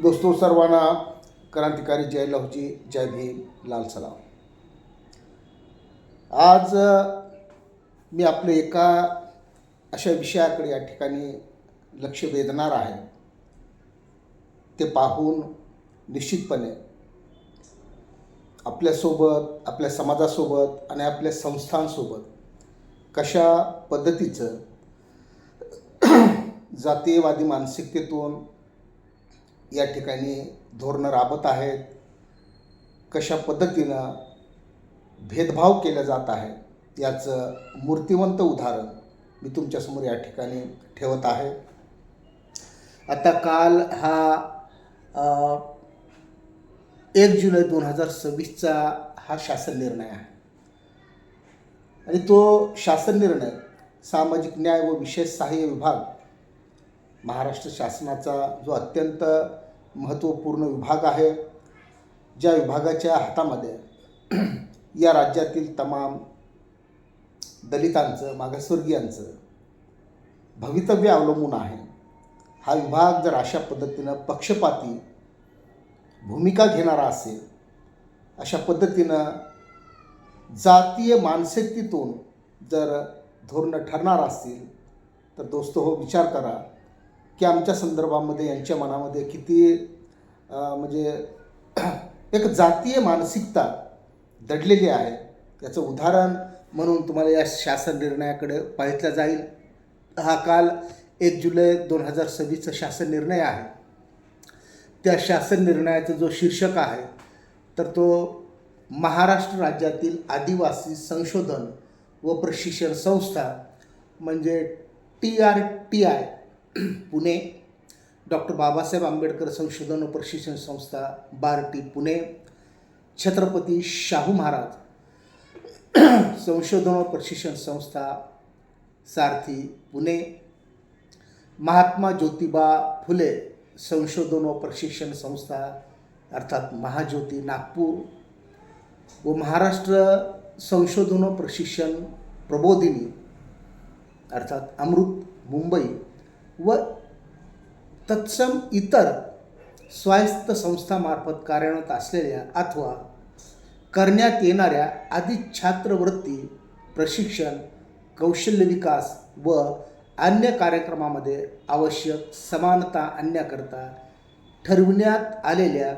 दोस्तों, सर्वांना क्रांतिकारी जय लहुजी, जय भीम, लाल सलाम. आज मी आपले एका अशा विषयाकडे या ठिकाणी लक्ष वेधणार आहे. ते पाहून निश्चितपणे आपल्यासोबत, आपल्या समाजासोबत आणि आपल्या संस्थांसोबत कशा पद्धतीचं जातीयवादी मानसिकतेतून या ठिकाणी धोरणं राबत आहेत, कशा पद्धतीनं भेदभाव केला जात आहे, याचं मूर्तिवंत उदाहरण मी तुमच्यासमोर या ठिकाणी ठेवत आहे. आता काल हा 1 जुलै 2026चा हा शासन निर्णय आहे आणि तो शासन निर्णय सामाजिक न्याय व विशेष सहाय्य विभाग, महाराष्ट्र शासनाचा जो अत्यंत महत्त्वपूर्ण विभाग आहे, ज्या विभागाच्या हातामध्ये या राज्यातील तमाम दलितांचं, मागासवर्गीयांचं भवितव्य अवलंबून आहे. हा विभाग जर अशा पद्धतीनं पक्षपाती भूमिका घेणारा असेल, अशा पद्धतीनं जातीय मानसिकतेतून जर धोरणं ठरणार असतील, तर दोस्तो हो, विचार करा की आमच्या संदर्भामध्ये यांच्या मनामध्ये किती म्हणजे एक जातीय मानसिकता दडलेली आहे. याचं उदाहरण म्हणून तुम्हाला या शासन निर्णयाकडे पाहिलं जाईल. हा काल 1 जुलै 2026चा शासन निर्णय आहे. त्या शासन निर्णयाचा जो शीर्षक आहे, तर तो महाराष्ट्र राज्यातील आदिवासी संशोधन व प्रशिक्षण संस्था म्हणजे TRTI पुणे, डॉक्टर बाबासाहेब आंबेडकर संशोधन व प्रशिक्षण संस्था बार्टी पुणे, छत्रपती शाहू महाराज संशोधन व प्रशिक्षण संस्था सारथी पुणे, महात्मा ज्योतिबा फुले संशोधन व प्रशिक्षण संस्था अर्थात महाज्योती नागपूर व महाराष्ट्र संशोधन व प्रशिक्षण प्रबोधिनी अर्थात अमृत मुंबई व तत्सम इतर स्वायत्त संस्थामार्फत कार्यरत असलेल्या अथवा करण्यात येणाऱ्या आदी छात्रवृत्ती, प्रशिक्षण, कौशल्य विकास व अन्य कार्यक्रमामध्ये आवश्यक समानता आणण्याकरता ठरविण्यात आलेल्या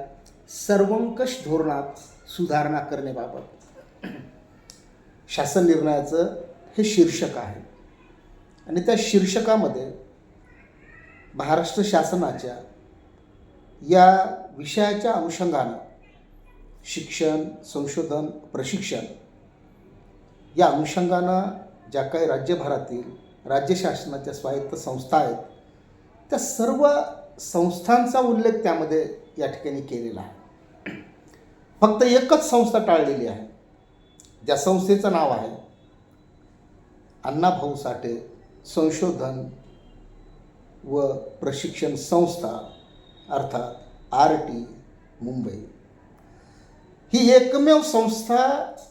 सर्वंकष धोरणात सुधारणा करण्याबाबत शासन निर्णयाचं हे शीर्षक आहे. आणि त्या शीर्षकामध्ये महाराष्ट्र शासनाच्या या विषयाच्या अनुषंगानं शिक्षण, संशोधन, प्रशिक्षण या अनुषंगानं ज्या काही राज्यभरातील राज्य शासनाच्या स्वायत्त संस्था आहेत, त्या सर्व संस्थांचा उल्लेख त्यामध्ये या ठिकाणी केलेला आहे. फक्त एकच संस्था टाळलेली आहे, ज्या संस्थेचं नाव आहे अण्णाभाऊ साठे संशोधन व प्रशिक्षण संस्था अर्थात RT मुंबई. ही एकमेव संस्था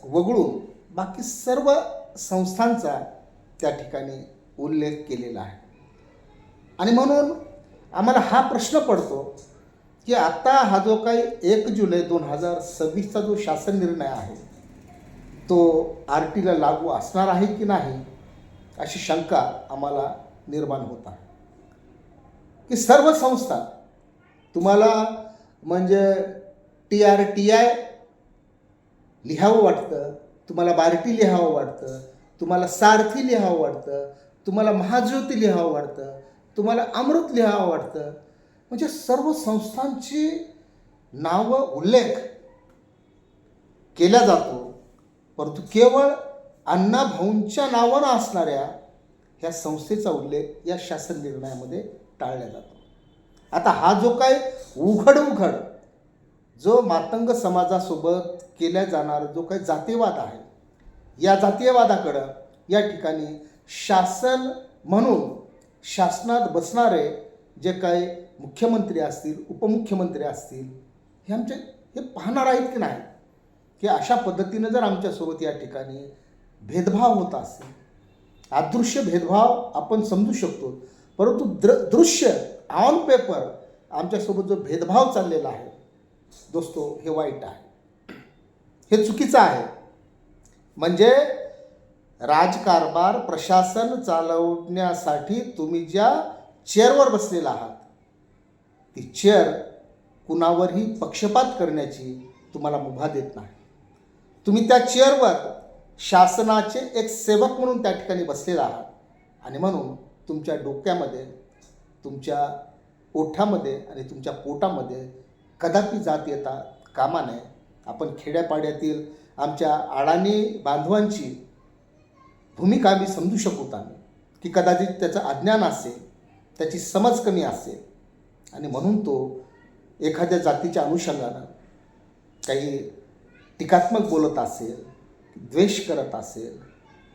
वगळून बाकी सर्व संस्थांचा त्या ठिकाणी उल्लेख केलेला आहे. आणि म्हणून आम्हाला हा प्रश्न पडतो की आता हा जो काही 1 जुलै 2026चा जो शासन निर्णय आहे, तो RTला लागू असणार आहे की नाही, अशी शंका आम्हाला निर्माण होत आहे. की सर्व संस्था तुम्हाला म्हणजे TRTI लिहावं वाटतं, तुम्हाला बार्टी लिहावं वाटतं, तुम्हाला सारथी लिहावं वाटतं, तुम्हाला महाज्योती लिहावं वाटतं, तुम्हाला अमृत लिहावं वाटतं, म्हणजे सर्व संस्थांची नावं उल्लेख केला जातो, परंतु केवळ अण्णाभाऊंच्या नावानं असणाऱ्या ह्या संस्थेचा उल्लेख या शासन निर्णयामध्ये टाळला जातो. आता हा जो काय उघड जो मातंग समाजासोबत केल्या जाणारा जो काही जातीयवाद आहे, या जातीयवादाकडं या ठिकाणी शासन म्हणून शासनात बसणारे जे काही मुख्यमंत्री असतील, उपमुख्यमंत्री असतील, हे पाहणार आहेत की नाही, की अशा पद्धतीनं जर आमच्यासोबत या ठिकाणी भेदभाव होत असेल, अदृश्य भेदभाव आपण समजू शकतो, परंतु दृश्य ऑन पेपर आमच्यासोबत जो भेदभाव चाललेला आहे दोस्तो, हे वाईट आहे, हे चुकीचं आहे. म्हणजे राजकारभार प्रशासन चालवण्यासाठी तुम्ही ज्या चेअरवर बसलेला आहात, ती चेअर कुणावरही पक्षपात करण्याची तुम्हाला मुभा देत नाही. तुम्ही त्या चेअरवर शासनाचे एक सेवक म्हणून त्या ठिकाणी बसलेला आहात आणि म्हणून तुमच्या डोक्यामध्ये, तुमच्या ओठामध्ये आणि तुमच्या पोटामध्ये कदापि जात येता कामा नये. आपण खेड्यापाड्यातील आमच्या अडाणी बांधवांची भूमिका आम्ही समजू शकतो आम्ही, की कदाचित त्याचं अज्ञान असेल, त्याची समज कमी असेल आणि म्हणून तो एखाद्या जातीच्या अनुषंगानं काही टीकात्मक बोलत असेल, द्वेष करत असेल,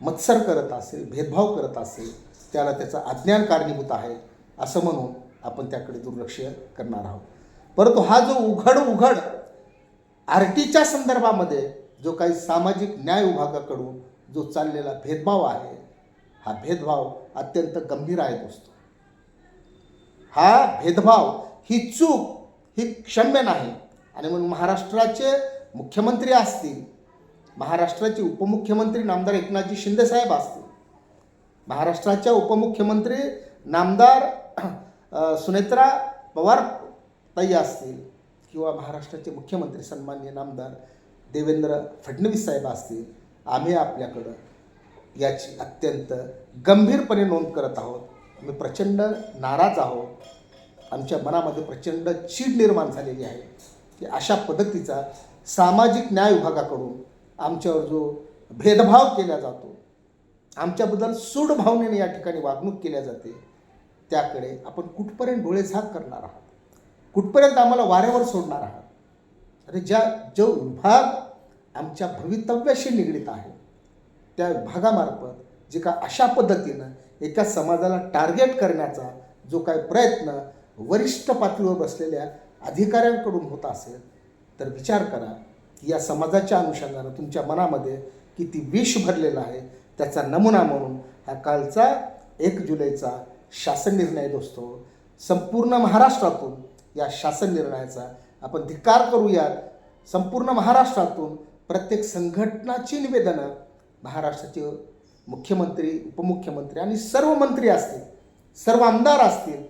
मत्सर करत असेल, भेदभाव करत असेल, त्याला त्याचं अज्ञान कारणीभूत आहे असं म्हणून आपण त्याकडे दुर्लक्ष करणार आहोत. परंतु हा जो उघड आरटीच्या संदर्भामध्ये जो काही सामाजिक न्याय विभागाकडून जो चाललेला भेदभाव आहे, हा भेदभाव अत्यंत गंभीर आहे दोस्तो. हा भेदभाव, ही चूक, ही क्षम्य नाही. आणि म्हणून महाराष्ट्राचे मुख्यमंत्री असतील, महाराष्ट्राचे उपमुख्यमंत्री नामदार एकनाथजी शिंदेसाहेब असतील, महाराष्ट्राच्या उपमुख्यमंत्री नामदार सुनेत्रा पवार ताई असतील, किंवा महाराष्ट्राचे मुख्यमंत्री सन्माननीय नामदार देवेंद्र फडणवीस साहेब असतील, आम्ही आपल्याकडं याची अत्यंत गंभीरपणे नोंद करत आहोत. आम्ही प्रचंड नाराज आहोत. आमच्या मनामध्ये प्रचंड चीड निर्माण झालेली आहे की अशा पद्धतीचा सामाजिक न्याय विभागाकडून आमच्यावर जो भेदभाव केला जातो, आमच्याबद्दल सूड भावनेने या ठिकाणी वागणूक केल्या जाते, त्याकडे आपण कुठपर्यंत डोळेझाक करणार आहात, कुठपर्यंत आम्हाला वाऱ्यावर सोडणार आहात. आणि जो विभाग आमच्या भवितव्याशी निगडीत आहे, त्या विभागामार्फत जे का अशा पद्धतीनं एका समाजाला टार्गेट करण्याचा जो काही प्रयत्न वरिष्ठ पातळीवर बसलेल्या अधिकाऱ्यांकडून होत असेल, तर विचार करा की या समाजाच्या अनुषंगानं तुमच्या मनामध्ये किती विष भरलेलं आहे. त्याचा नमुना म्हणून हा कालचा 1 जुलैचा शासन निर्णय दोस्तो, संपूर्ण महाराष्ट्रातून या शासन निर्णयाचा आपण धिक्कार करूयात. संपूर्ण महाराष्ट्रातून प्रत्येक संघटनाची निवेदनं महाराष्ट्राचे मुख्यमंत्री, उपमुख्यमंत्री आणि सर्व मंत्री असतील, सर्व आमदार असतील,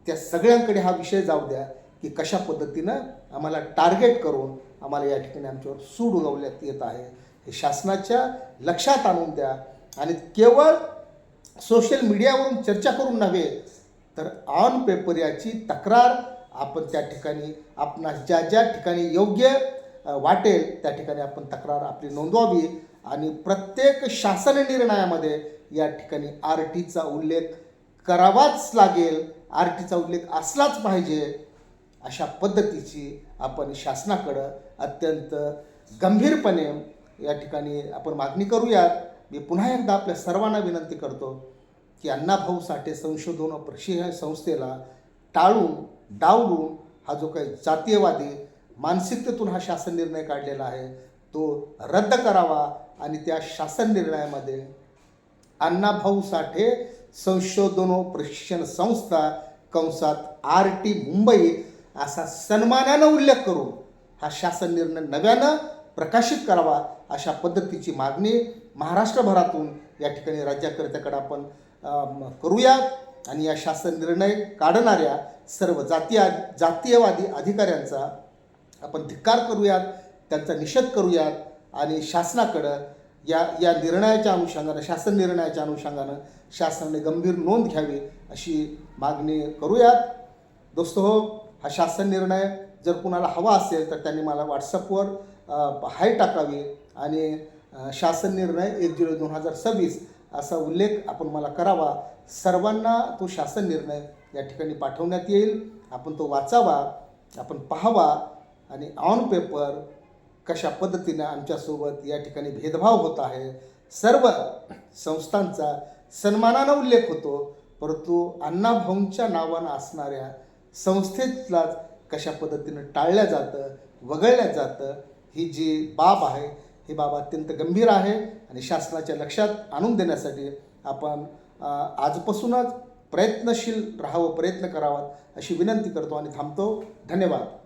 त्या सगळ्यांकडे हा विषय जाऊ द्या की कशा पद्धतीनं आम्हाला टार्गेट करून आम्हाला या ठिकाणी आमच्यावर सूड उगवण्यात येत आहे, हे शासनाच्या लक्षात आणून द्या. आणि केवळ सोशल मीडियावरून चर्चा करून नव्हे, तर ऑन पेपर याची तक्रार आपण त्या ठिकाणी आपणास ज्या ठिकाणी योग्य वाटेल त्या ठिकाणी आपण तक्रार आपली नोंदवावी. आणि प्रत्येक शासन निर्णयामध्ये या ठिकाणी आरटीचा उल्लेख करावाच लागेल, आरटीचा उल्लेख असलाच पाहिजे. अशा पद्धतीची आपण शासनाकडं अत्यंत गंभीरपणे या ठिकाणी आपण मागणी करूयात. मी पुन्हा एकदा आपल्या सर्वांना विनंती करतो की अण्णाभाऊ साठे संशोधन व प्रशिक्षण संस्थेला टाळून डावलून हा जो काही जातीयवादी मानसिकतेतून हा शासन निर्णय काढलेला आहे तो रद्द करावा. आणि त्या शासन निर्णयामध्ये अण्णाभाऊ साठे संशोधन व प्रशिक्षण संस्था कंसात RT मुंबई असा सन्मानानं उल्लेख करून हा शासन निर्णय नव्यानं प्रकाशित करावा. अशा पद्धतीची मागणी महाराष्ट्रभरातून या ठिकाणी राज्यकर्त्याकडे आपण करूयात. आणि या शासन निर्णय काढणाऱ्या सर्व जातीयवादी अधिकाऱ्यांचा आपण धिक्कार करूयात, त्यांचा निषेध करूयात. आणि शासनाकडं या निर्णयाच्या अनुषंगानं, शासन निर्णयाच्या अनुषंगानं शासनाने गंभीर नोंद घ्यावी अशी मागणी करूयात. दोस्तो हो, हा शासन निर्णय जर कुणाला हवा असेल तर त्यांनी मला व्हॉट्सअपवर हाय टाकावी आणि शासन निर्णय 1 जुलै 2026 असा उल्लेख आपण मला करावा. सर्वांना तो शासन निर्णय या ठिकाणी पाठवण्यात येईल. आपण तो वाचावा, आपण पाहावा आणि ऑन पेपर कशा पद्धतीने आमच्यासोबत या ठिकाणी भेदभाव होत आहे. सर्व संस्थांचा सन्मानानं उल्लेख होतो, परंतु अण्णाभाऊंच्या नावानं असणाऱ्या संस्थेलाच कशा पद्धतीनं टाळल्या जातं, वगळल्या जातं, ही जी बाब आहे ही बाब अत्यंत गंभीर आहे. आणि शासनाच्या लक्षात आणून देण्यासाठी आपण आजपासूनच प्रयत्नशील राहावं, प्रयत्न करावा अशी विनंती करतो आणि थांबतो. धन्यवाद.